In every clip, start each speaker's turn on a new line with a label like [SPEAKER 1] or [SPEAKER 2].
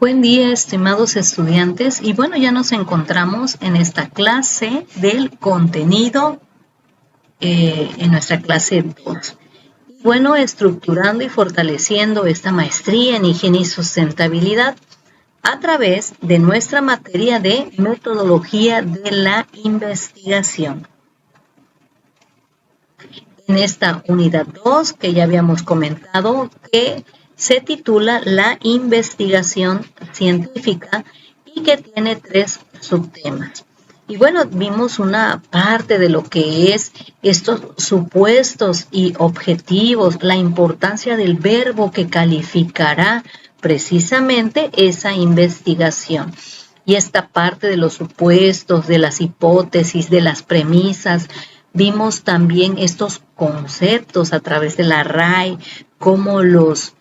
[SPEAKER 1] Buen día, estimados estudiantes, y bueno, ya nos encontramos en esta clase del contenido, en nuestra clase 2. Bueno, estructurando y fortaleciendo esta maestría en higiene y sustentabilidad a través de nuestra materia de metodología de la investigación. En esta unidad 2, que ya habíamos comentado, que se titula La investigación científica y que tiene 3 subtemas. Y bueno, vimos una parte de lo que es estos supuestos y objetivos, la importancia del verbo que calificará precisamente esa investigación. Y esta parte de los supuestos, de las hipótesis, de las premisas. Vimos también estos conceptos a través de la RAE, cómo los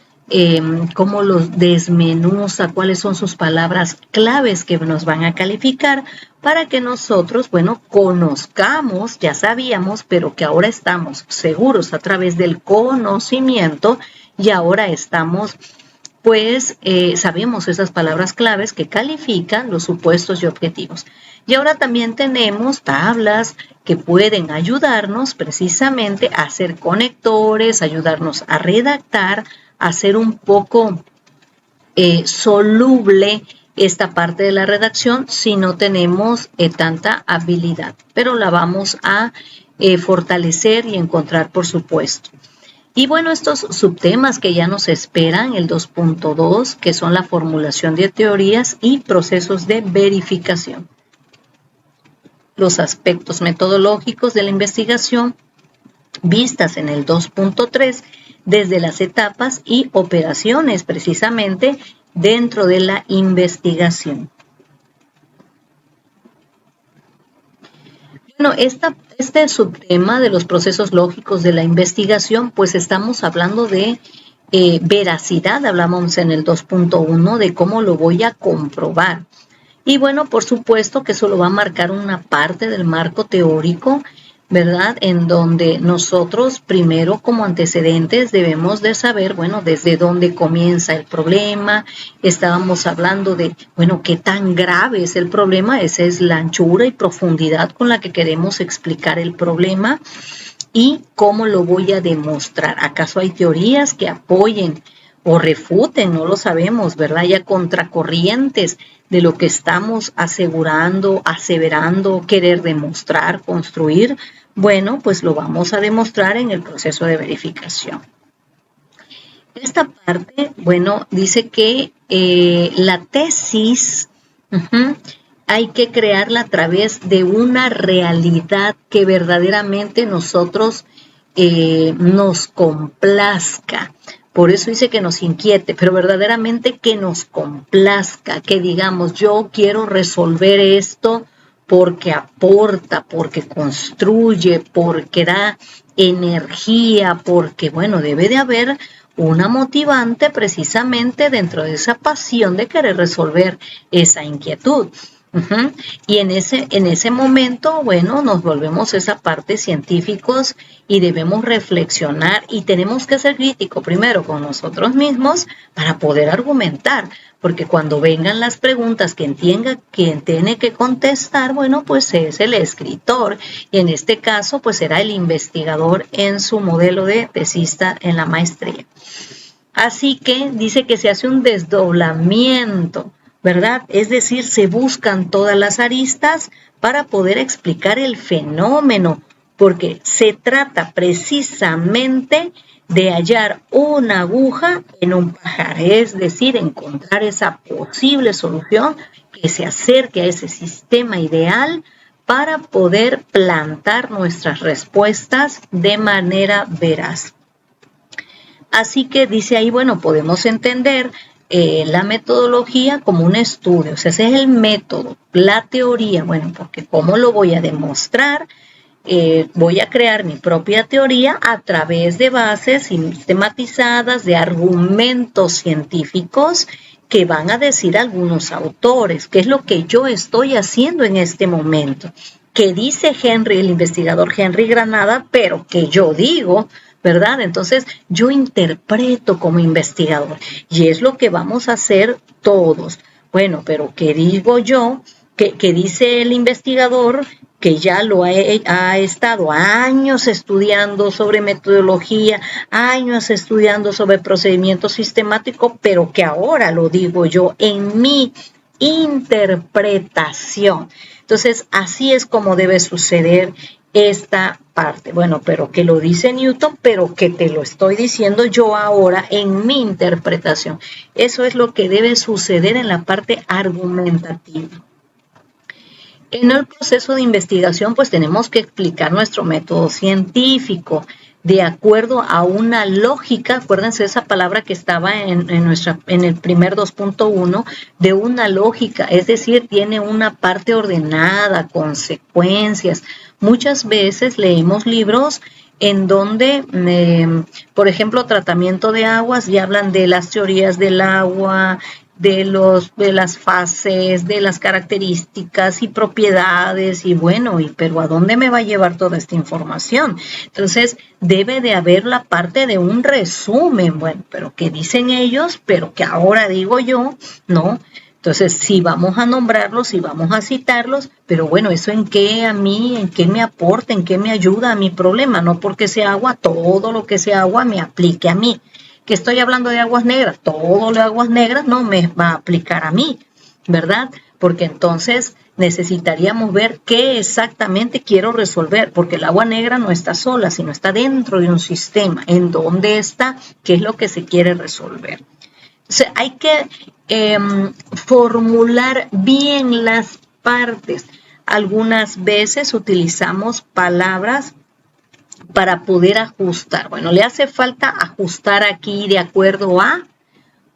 [SPEAKER 1] desmenuza, cuáles son sus palabras claves que nos van a calificar para que nosotros, bueno, conozcamos, ya sabíamos, pero que ahora estamos seguros a través del conocimiento y ahora estamos pues sabemos esas palabras claves que califican los supuestos y objetivos. Y ahora también tenemos tablas que pueden ayudarnos precisamente a hacer conectores, ayudarnos a redactar, a hacer un poco soluble esta parte de la redacción si no tenemos tanta habilidad. Pero la vamos a fortalecer y encontrar, por supuesto. Y bueno, estos subtemas que ya nos esperan, el 2.2, que son la formulación de teorías y procesos de verificación. Los aspectos metodológicos de la investigación vistas en el 2.3 desde las etapas y operaciones precisamente dentro de la investigación. Bueno, este subtema de los procesos lógicos de la investigación, pues estamos hablando de veracidad, hablamos en el 2.1 de cómo lo voy a comprobar. Y bueno, por supuesto que eso lo va a marcar una parte del marco teórico, ¿verdad? En donde nosotros primero como antecedentes debemos de saber, bueno, desde dónde comienza el problema. Estábamos hablando de, bueno, qué tan grave es el problema. Esa es la anchura y profundidad con la que queremos explicar el problema y cómo lo voy a demostrar. ¿Acaso hay teorías que apoyen o refuten? No lo sabemos, ¿verdad? Ya contracorrientes de lo que estamos asegurando, aseverando, querer demostrar, construir. Bueno, pues lo vamos a demostrar en el proceso de verificación. Esta parte, bueno, dice que la tesis hay que crearla a través de una realidad que verdaderamente nosotros nos complazca. Por eso dice que nos inquiete, pero verdaderamente que nos complazca, que digamos, yo quiero resolver esto porque aporta, porque construye, porque da energía, porque, bueno, debe de haber una motivante precisamente dentro de esa pasión de querer resolver esa inquietud. Y en ese momento, bueno, nos volvemos esa parte científicos y debemos reflexionar y tenemos que ser críticos primero con nosotros mismos para poder argumentar, porque cuando vengan las preguntas quien tiene que contestar, bueno, pues es el escritor y en este caso pues será el investigador en su modelo de tesista en la maestría. Así que dice que se hace un desdoblamiento, ¿verdad? Es decir, se buscan todas las aristas para poder explicar el fenómeno, porque se trata precisamente de hallar una aguja en un pajar, es decir, encontrar esa posible solución que se acerque a ese sistema ideal para poder plantar nuestras respuestas de manera veraz. Así que dice ahí, bueno, podemos entender la metodología como un estudio, o sea, ese es el método, la teoría, bueno, porque ¿cómo lo voy a demostrar? Voy a crear mi propia teoría a través de bases sistematizadas, de argumentos científicos que van a decir algunos autores, que es lo que yo estoy haciendo en este momento, que dice el investigador Henry Granada, pero que yo digo, ¿verdad? Entonces yo interpreto como investigador y es lo que vamos a hacer todos. Bueno, pero ¿qué digo yo? ¿Qué dice el investigador? Que ya ha estado años estudiando sobre metodología, años estudiando sobre procedimiento sistemático, pero que ahora lo digo yo en mi interpretación. Entonces, así es como debe suceder esta parte. Bueno, pero que lo dice Newton, pero que te lo estoy diciendo yo ahora en mi interpretación. Eso es lo que debe suceder en la parte argumentativa. En el proceso de investigación, pues tenemos que explicar nuestro método científico de acuerdo a una lógica. Acuérdense de esa palabra que estaba en el primer 2.1, de una lógica, es decir, tiene una parte ordenada, consecuencias. Muchas veces leemos libros en donde, por ejemplo, tratamiento de aguas, y hablan de las teorías del agua, de las fases, de las características y propiedades, y bueno, pero ¿a dónde me va a llevar toda esta información? Entonces, debe de haber la parte de un resumen, bueno, pero ¿qué dicen ellos? Pero que ahora digo yo, ¿no? Entonces, sí vamos a nombrarlos, sí vamos a citarlos, pero bueno, ¿eso en qué me aporta, en qué me ayuda a mi problema? No porque sea agua, todo lo que sea agua me aplique a mí. Que estoy hablando de aguas negras, todo lo de aguas negras no me va a aplicar a mí, ¿verdad? Porque entonces necesitaríamos ver qué exactamente quiero resolver, porque el agua negra no está sola, sino está dentro de un sistema. ¿En dónde está? ¿Qué es lo que se quiere resolver? O sea, hay que formular bien las partes. Algunas veces utilizamos palabras para poder ajustar. Bueno, le hace falta ajustar aquí de acuerdo a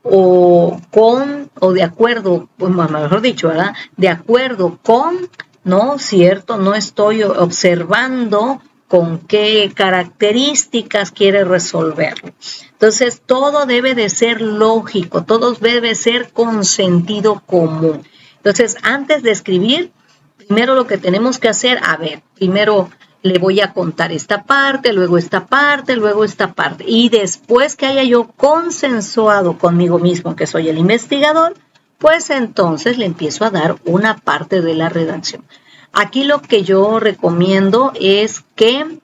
[SPEAKER 1] o con o de acuerdo, bueno, mejor dicho, ¿verdad? De acuerdo con, ¿no? Cierto, no estoy observando con qué características quiere resolverlo. Entonces, todo debe de ser lógico, todo debe ser con sentido común. Entonces, antes de escribir, primero lo que tenemos que hacer, a ver, primero le voy a contar esta parte, luego esta parte, luego esta parte. Y después que haya yo consensuado conmigo mismo que soy el investigador, pues entonces le empiezo a dar una parte de la redacción. Aquí lo que yo recomiendo es que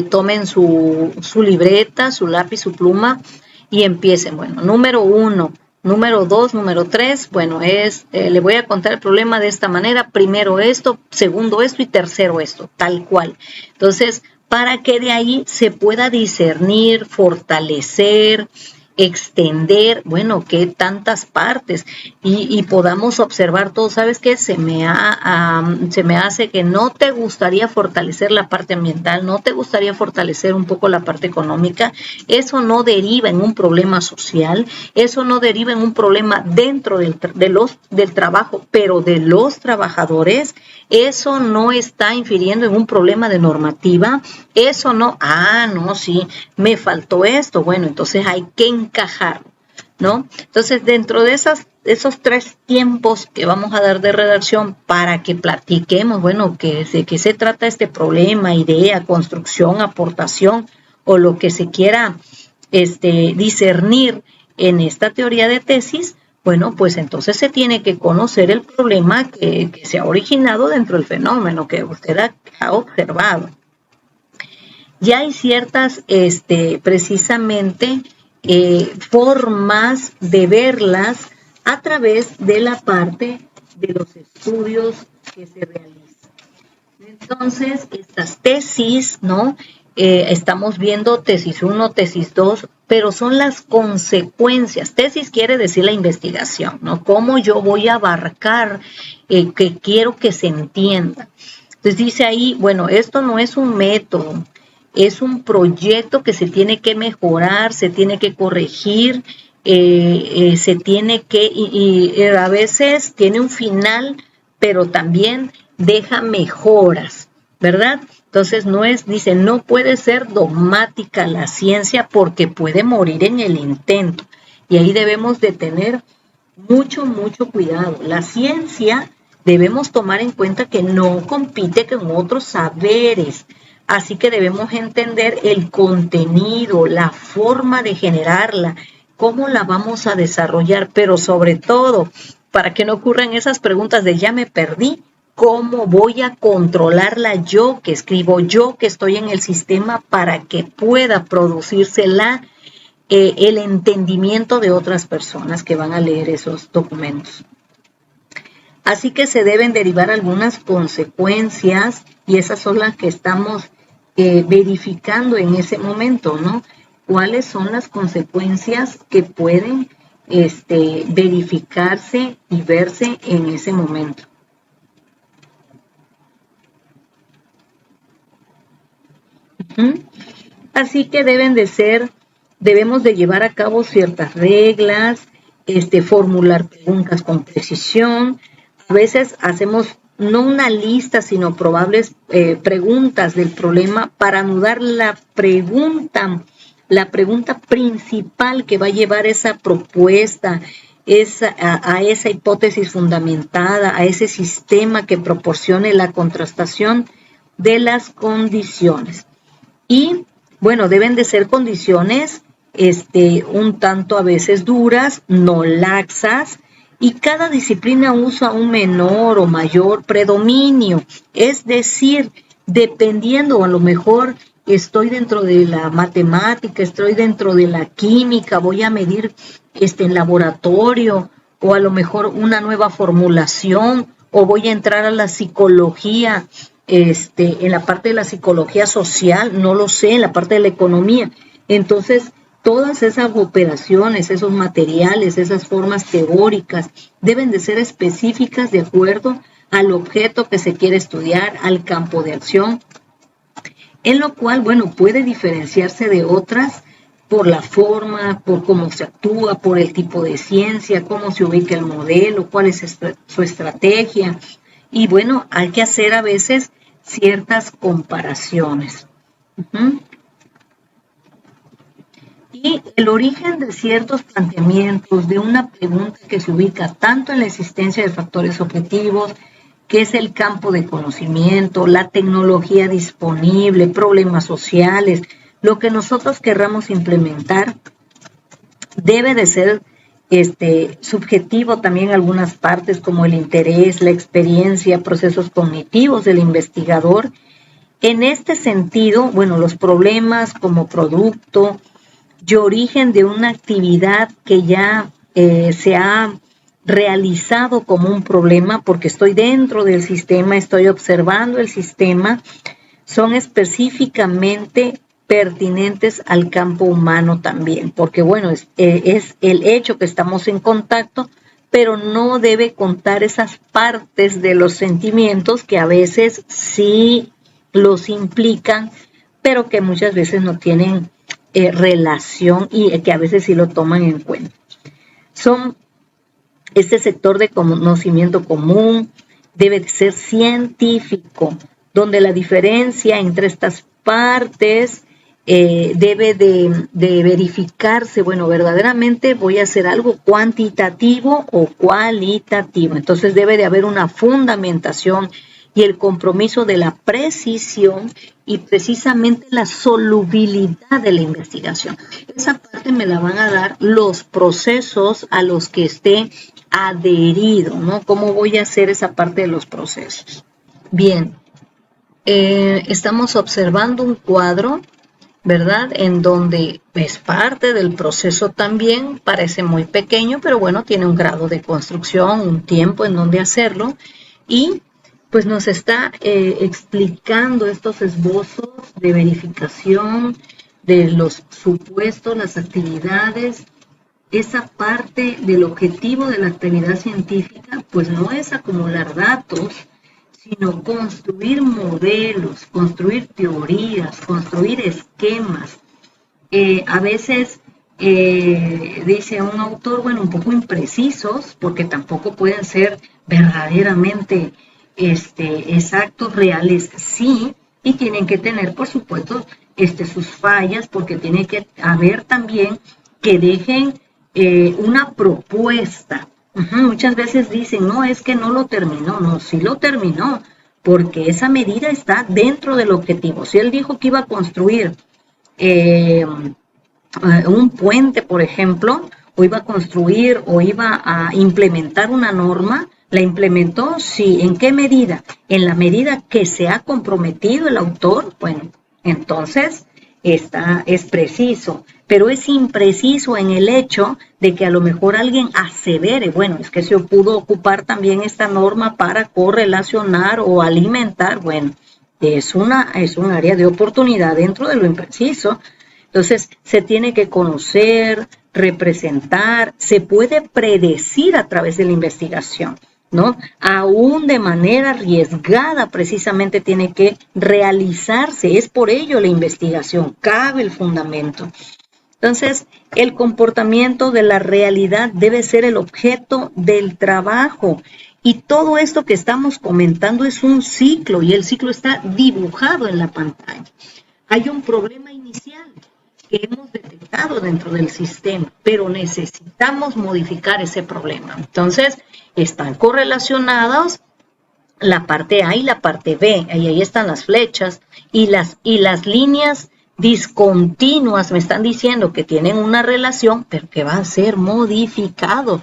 [SPEAKER 1] tomen su libreta, su lápiz, su pluma y empiecen. Bueno, número 1, número 2, número 3, bueno, le voy a contar el problema de esta manera, primero esto, segundo esto y tercero esto, tal cual. Entonces, para que de ahí se pueda discernir, fortalecer, extender, bueno, qué tantas partes y podamos observar todo. ¿Sabes qué? Se me hace que no te gustaría fortalecer la parte ambiental, no te gustaría fortalecer un poco la parte económica. Eso no deriva en un problema social, eso no deriva en un problema dentro del trabajo, pero de los trabajadores. Eso no está infiriendo en un problema de normativa. Eso no, no, sí, me faltó esto. Bueno, entonces hay que encajar, ¿no? Entonces, dentro de esos 3 tiempos que vamos a dar de redacción para que platiquemos, bueno, de qué se trata este problema, idea, construcción, aportación o lo que se quiera discernir en esta teoría de tesis, bueno, pues entonces se tiene que conocer el problema que se ha originado dentro del fenómeno que usted ha observado. Ya hay ciertas, precisamente, formas de verlas a través de la parte de los estudios que se realizan. Entonces, estas tesis, ¿no? Estamos viendo tesis 1, tesis 2, pero son las consecuencias. Tesis quiere decir la investigación, ¿no? Cómo yo voy a abarcar que quiero que se entienda. Entonces dice ahí, bueno, esto no es un método, es un proyecto que se tiene que mejorar, se tiene que corregir, se tiene que, y a veces tiene un final, pero también deja mejoras, ¿verdad? Entonces dice, no puede ser dogmática la ciencia porque puede morir en el intento. Y ahí debemos de tener mucho, mucho cuidado. La ciencia debemos tomar en cuenta que no compite con otros saberes. Así que debemos entender el contenido, la forma de generarla, cómo la vamos a desarrollar, pero sobre todo, para que no ocurran esas preguntas de ya me perdí, cómo voy a controlarla yo que escribo, yo que estoy en el sistema para que pueda producirse el entendimiento de otras personas que van a leer esos documentos. Así que se deben derivar algunas consecuencias y esas son las que estamos verificando en ese momento, ¿no? ¿Cuáles son las consecuencias que pueden verificarse y verse en ese momento? Así que debemos de llevar a cabo ciertas reglas, formular preguntas con precisión. A veces hacemos no una lista, sino probables preguntas del problema para anudar la pregunta principal que va a llevar esa propuesta, a esa hipótesis fundamentada, a ese sistema que proporcione la contrastación de las condiciones. Y bueno, deben de ser condiciones un tanto a veces duras, no laxas, y cada disciplina usa un menor o mayor predominio. Es decir, dependiendo, a lo mejor estoy dentro de la matemática, estoy dentro de la química, voy a medir en laboratorio, o a lo mejor una nueva formulación, o voy a entrar a la psicología, en la parte de la psicología social, no lo sé, en la parte de la economía. Entonces, todas esas operaciones, esos materiales, esas formas teóricas deben de ser específicas de acuerdo al objeto que se quiere estudiar, al campo de acción, en lo cual, bueno, puede diferenciarse de otras por la forma, por cómo se actúa, por el tipo de ciencia, cómo se ubica el modelo, cuál es su estrategia. Y bueno, hay que hacer a veces ciertas comparaciones. Y el origen de ciertos planteamientos de una pregunta que se ubica tanto en la existencia de factores objetivos, que es el campo de conocimiento, la tecnología disponible, problemas sociales, lo que nosotros querramos implementar, debe de ser subjetivo también algunas partes como el interés, la experiencia, procesos cognitivos del investigador. En este sentido, bueno, los problemas como producto y origen de una actividad que ya se ha realizado como un problema porque estoy dentro del sistema, estoy observando el sistema, son específicamente pertinentes al campo humano también, porque bueno, es el hecho que estamos en contacto, pero no debe contar esas partes de los sentimientos que a veces sí los implican, pero que muchas veces no tienen relación y que a veces sí lo toman en cuenta. Son este sector de conocimiento común, debe de ser científico, donde la diferencia entre estas partes debe de verificarse, bueno, verdaderamente voy a hacer algo cuantitativo o cualitativo. Entonces debe de haber una fundamentación y el compromiso de la precisión y precisamente la solubilidad de la investigación. Esa parte me la van a dar los procesos a los que esté adherido, ¿no? ¿Cómo voy a hacer esa parte de los procesos? Bien, estamos observando un cuadro, ¿verdad? En donde es parte del proceso también, parece muy pequeño, pero bueno, tiene un grado de construcción, un tiempo en donde hacerlo, y pues nos está explicando estos esbozos de verificación de los supuestos, las actividades. Esa parte del objetivo de la actividad científica, pues no es acumular datos, sino construir modelos, construir teorías, construir esquemas. A veces dice un autor, bueno, un poco imprecisos, porque tampoco pueden ser verdaderamente exactos, reales, sí, y tienen que tener, por supuesto, sus fallas, porque tiene que haber también que dejen una propuesta. Muchas veces dicen, no, es que no lo terminó, no, sí lo terminó, porque esa medida está dentro del objetivo. Si él dijo que iba a construir un puente, por ejemplo, o iba a construir o iba a implementar una norma, la implementó, sí. ¿En qué medida? En la medida que se ha comprometido el autor, bueno, entonces es preciso, pero es impreciso en el hecho de que a lo mejor alguien asevere, bueno, es que se pudo ocupar también esta norma para correlacionar o alimentar, bueno, es un área de oportunidad dentro de lo impreciso. Entonces, se tiene que conocer, representar, se puede predecir a través de la investigación, ¿no? Aún de manera arriesgada, precisamente tiene que realizarse. Es por ello la investigación, cabe el fundamento. Entonces, el comportamiento de la realidad debe ser el objeto del trabajo. Y todo esto que estamos comentando es un ciclo y el ciclo está dibujado en la pantalla. Hay un problema inicial que hemos detectado dentro del sistema, pero necesitamos modificar ese problema. Entonces, están correlacionados la parte A y la parte B, y ahí están las flechas, y las líneas discontinuas me están diciendo que tienen una relación, pero que va a ser modificado.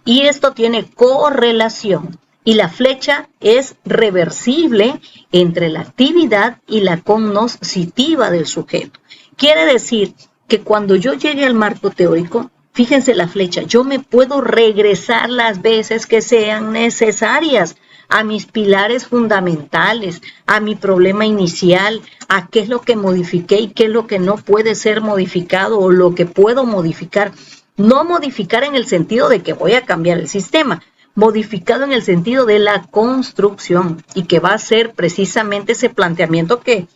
[SPEAKER 1] Y esto tiene correlación, y la flecha es reversible entre la actividad y la cognoscitiva del sujeto. Quiere decir que cuando yo llegue al marco teórico, fíjense la flecha, yo me puedo regresar las veces que sean necesarias a mis pilares fundamentales, a mi problema inicial, a qué es lo que modifiqué y qué es lo que no puede ser modificado o lo que puedo modificar. No modificar en el sentido de que voy a cambiar el sistema, modificado en el sentido de la construcción y que va a ser precisamente ese planteamiento que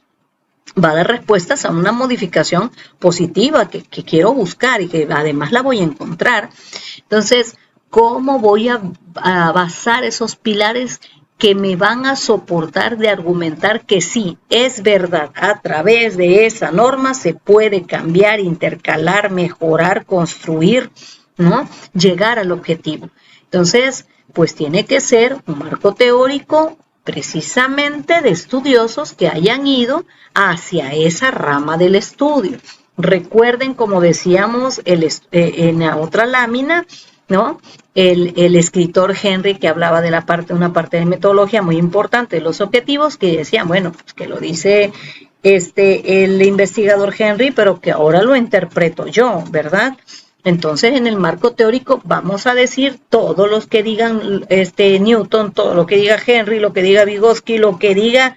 [SPEAKER 1] va a dar respuestas a una modificación positiva que quiero buscar y que además la voy a encontrar. Entonces, ¿cómo voy a basar esos pilares que me van a soportar de argumentar que sí, es verdad, a través de esa norma se puede cambiar, intercalar, mejorar, construir, ¿no? Llegar al objetivo. Entonces, pues tiene que ser un marco teórico precisamente de estudiosos que hayan ido hacia esa rama del estudio. Recuerden, como decíamos en la otra lámina, ¿no? El escritor Henry, que hablaba de una parte de metodología muy importante de los objetivos, que decían, bueno, pues que lo dice el investigador Henry, pero que ahora lo interpreto yo, ¿verdad? Entonces, en el marco teórico vamos a decir todos los que digan Newton, todo lo que diga Henry, lo que diga Vygotsky, lo que diga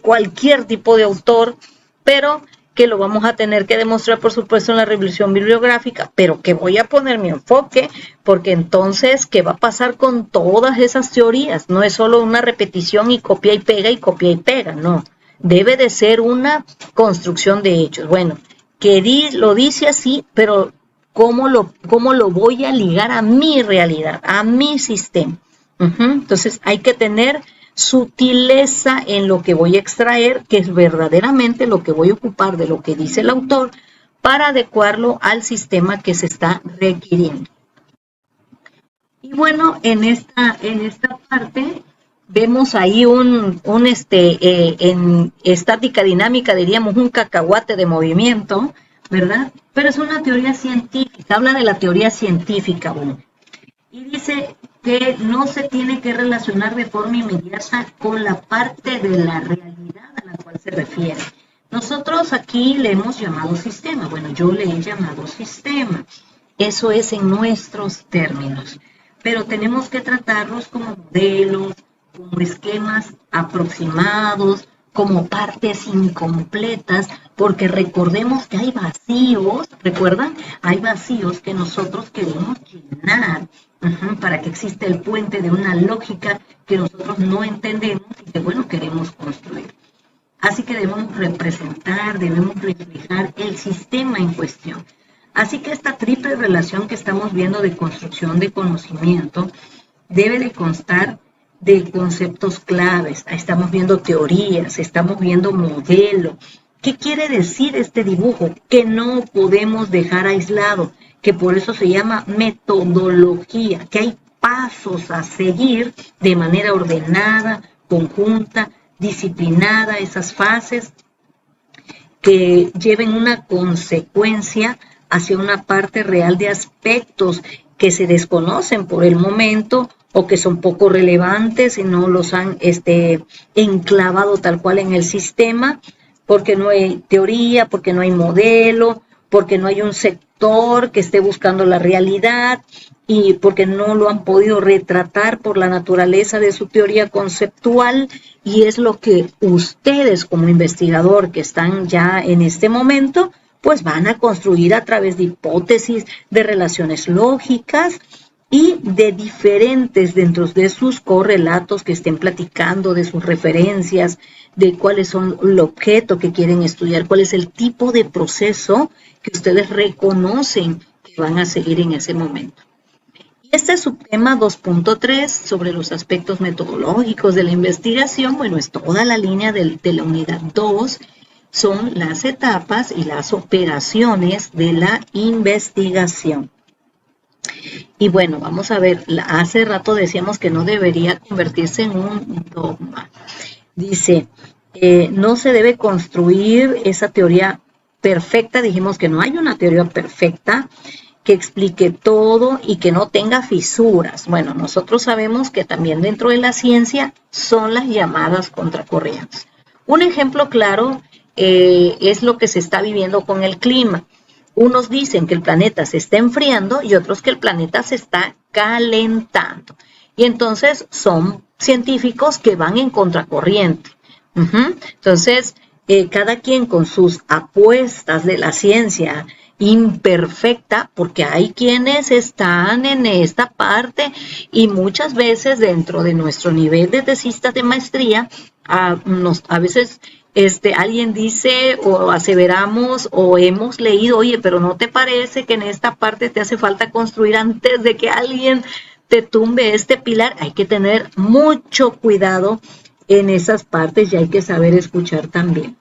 [SPEAKER 1] cualquier tipo de autor, pero que lo vamos a tener que demostrar, por supuesto, en la revisión bibliográfica, pero que voy a poner mi enfoque, porque entonces, ¿qué va a pasar con todas esas teorías? No es solo una repetición y copia y pega, no. Debe de ser una construcción de hechos. Bueno, que lo dice así, pero ¿cómo lo voy a ligar a mi realidad, a mi sistema? Entonces, hay que tener sutileza en lo que voy a extraer, que es verdaderamente lo que voy a ocupar de lo que dice el autor para adecuarlo al sistema que se está requiriendo. Y bueno, en esta parte vemos ahí en estática dinámica diríamos un cacahuate de movimiento, ¿verdad? Pero es una teoría científica, habla de la teoría científica, bueno, y dice que no se tiene que relacionar de forma inmediata con la parte de la realidad a la cual se refiere. Nosotros aquí le hemos llamado sistema, bueno, yo le he llamado sistema, eso es en nuestros términos, pero tenemos que tratarlos como modelos, como esquemas aproximados, como partes incompletas, porque recordemos que hay vacíos, ¿recuerdan? Hay vacíos que nosotros queremos llenar para que exista el puente de una lógica que nosotros no entendemos y que, bueno, queremos construir. Así que debemos representar, debemos reflejar el sistema en cuestión. Así que esta triple relación que estamos viendo de construcción de conocimiento debe de constar de conceptos claves. Estamos viendo teorías, estamos viendo modelos. ¿Qué quiere decir este dibujo? Que no podemos dejar aislado, que por eso se llama metodología, que hay pasos a seguir de manera ordenada, conjunta, disciplinada, esas fases que lleven una consecuencia hacia una parte real de aspectos que se desconocen por el momento o que son poco relevantes y no los han enclavado tal cual en el sistema, porque no hay teoría, porque no hay modelo, porque no hay un sector que esté buscando la realidad y porque no lo han podido retratar por la naturaleza de su teoría conceptual, y es lo que ustedes como investigador que están ya en este momento pues van a construir a través de hipótesis, de relaciones lógicas y de diferentes dentro de sus correlatos que estén platicando, de sus referencias, de cuáles son el objeto que quieren estudiar, cuál es el tipo de proceso que ustedes reconocen que van a seguir en ese momento. Y este subtema 2.3 sobre los aspectos metodológicos de la investigación, bueno, es toda la línea de la unidad 2, son las etapas y las operaciones de la investigación. Y bueno, vamos a ver, hace rato decíamos que no debería convertirse en un dogma. Dice, no se debe construir esa teoría perfecta, dijimos que no hay una teoría perfecta que explique todo y que no tenga fisuras. Bueno, nosotros sabemos que también dentro de la ciencia son las llamadas contracorrientes. Un ejemplo claro es lo que se está viviendo con el clima. Unos dicen que el planeta se está enfriando y otros que el planeta se está calentando. Y entonces son científicos que van en contracorriente. Entonces, cada quien con sus apuestas de la ciencia imperfecta, porque hay quienes están en esta parte y muchas veces dentro de nuestro nivel de tesistas de maestría, a veces alguien dice o aseveramos o hemos leído, oye, pero ¿no te parece que en esta parte te hace falta construir antes de que alguien te tumbe este pilar? Hay que tener mucho cuidado en esas partes y hay que saber escuchar también.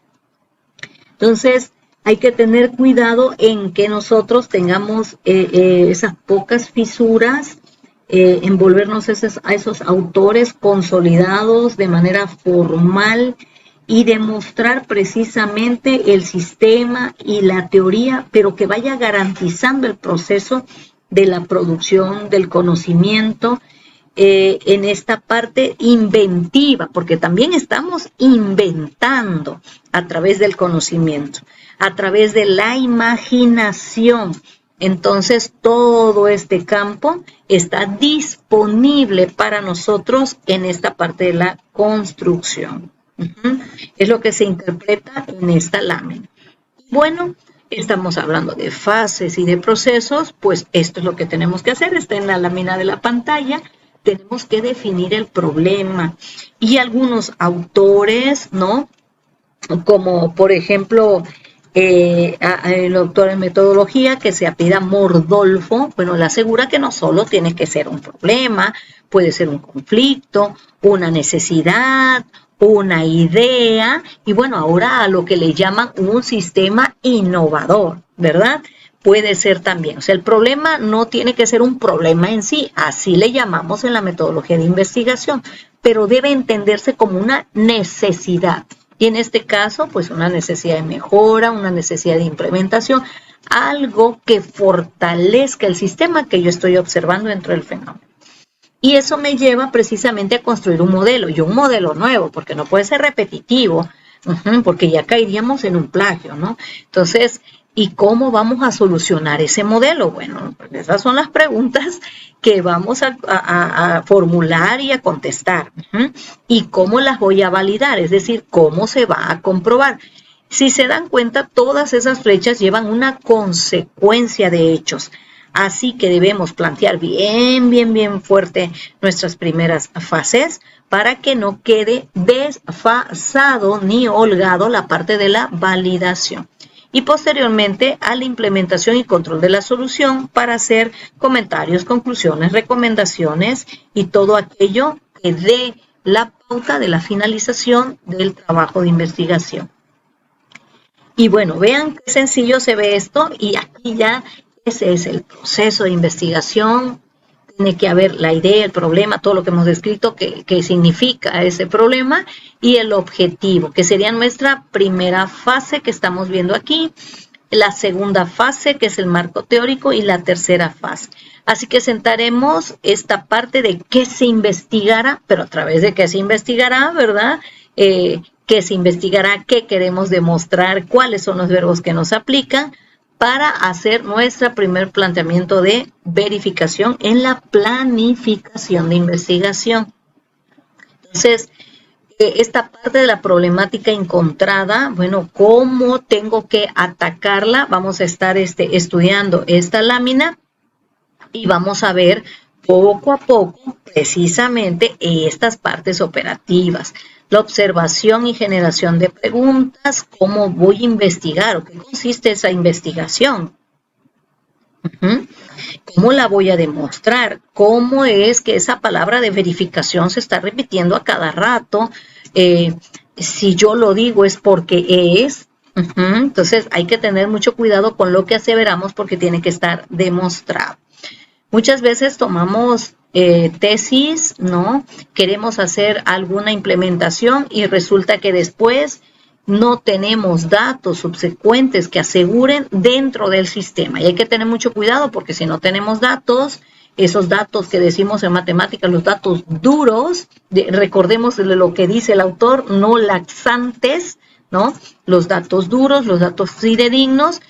[SPEAKER 1] Entonces, hay que tener cuidado en que nosotros tengamos esas pocas fisuras, envolvernos a esos autores consolidados de manera formal y demostrar precisamente el sistema y la teoría, pero que vaya garantizando el proceso de la producción del conocimiento en esta parte inventiva, porque también estamos inventando a través del conocimiento, a través de la imaginación. Entonces, todo este campo está disponible para nosotros en esta parte de la construcción. Es lo que se interpreta en esta lámina. Bueno, estamos hablando de fases y de procesos, pues esto es lo que tenemos que hacer, está en la lámina de la pantalla. Tenemos que definir el problema. Y algunos autores, ¿no? Como por ejemplo, el doctor en metodología que se apellida Mordolfo, bueno, le asegura que no solo tiene que ser un problema, puede ser un conflicto, una necesidad, una idea, y bueno, ahora a lo que le llaman un sistema innovador, ¿verdad? Puede ser también, o sea, el problema no tiene que ser un problema en sí, así le llamamos en la metodología de investigación, pero debe entenderse como una necesidad. Y en este caso, pues una necesidad de mejora, una necesidad de implementación, algo que fortalezca el sistema que yo estoy observando dentro del fenómeno. Y eso me lleva precisamente a construir un modelo, y un modelo nuevo, porque no puede ser repetitivo, porque ya caeríamos en un plagio, ¿no? Entonces, ¿y cómo vamos a solucionar ese modelo? Bueno, pues esas son las preguntas que vamos a formular y a contestar. ¿Y cómo las voy a validar? Es decir, ¿cómo se va a comprobar? Si se dan cuenta, todas esas flechas llevan una consecuencia de hechos. Así que debemos plantear bien fuerte nuestras primeras fases para que no quede desfasado ni holgado la parte de la validación. Y posteriormente a la implementación y control de la solución para hacer comentarios, conclusiones, recomendaciones y todo aquello que dé la pauta de la finalización del trabajo de investigación. Y bueno, vean qué sencillo se ve esto y aquí ya ese es el proceso de investigación tiene que haber la idea, el problema, todo lo que hemos descrito, que significa ese problema, y el objetivo, que sería nuestra primera fase que estamos viendo aquí, la segunda fase, que es el marco teórico, y la tercera fase. Así que sentaremos esta parte de qué se investigará, pero a través de qué se investigará, ¿verdad? Qué se investigará, qué queremos demostrar, cuáles son los verbos que nos aplican, para hacer nuestro primer planteamiento de verificación en la planificación de investigación. Entonces, esta parte de la problemática encontrada, bueno, ¿cómo tengo que atacarla? Vamos a estar estudiando esta lámina y vamos a ver poco a poco precisamente estas partes operativas. La observación y generación de preguntas, cómo voy a investigar o qué consiste esa investigación. ¿Cómo la voy a demostrar? ¿Cómo es que esa palabra de verificación se está repitiendo a cada rato? Si yo lo digo es porque es. Entonces hay que tener mucho cuidado con lo que aseveramos porque tiene que estar demostrado. Muchas veces tomamos tesis, ¿no? Queremos hacer alguna implementación y resulta que después no tenemos datos subsecuentes que aseguren dentro del sistema. Y hay que tener mucho cuidado porque si no tenemos datos, esos datos que decimos en matemáticas, los datos duros, recordemos lo que dice el autor, no laxantes, ¿no? Los datos duros, los datos fidedignos,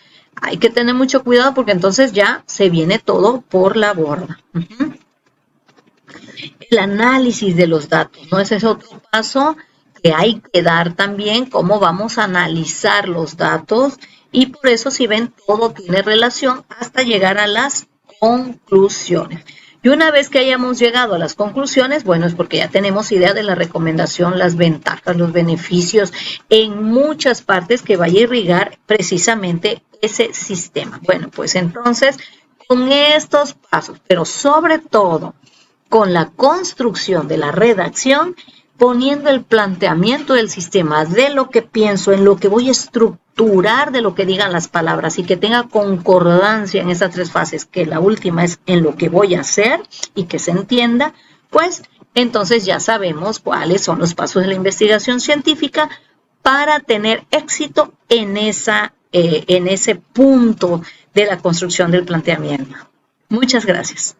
[SPEAKER 1] hay que tener mucho cuidado porque entonces ya se viene todo por la borda. El análisis de los datos, ¿no? Ese es otro paso que hay que dar también, cómo vamos a analizar los datos, y por eso, si ven, todo tiene relación hasta llegar a las conclusiones. Y una vez que hayamos llegado a las conclusiones, bueno, es porque ya tenemos idea de la recomendación, las ventajas, los beneficios en muchas partes que vaya a irrigar precisamente ese sistema. Bueno, pues entonces, con estos pasos, pero sobre todo con la construcción de la redacción, poniendo el planteamiento del sistema, de lo que pienso, en lo que voy a estructurar de lo que digan las palabras y que tenga concordancia en estas tres fases, que la última es en lo que voy a hacer y que se entienda, pues entonces ya sabemos cuáles son los pasos de la investigación científica para tener éxito en ese punto de la construcción del planteamiento. Muchas gracias.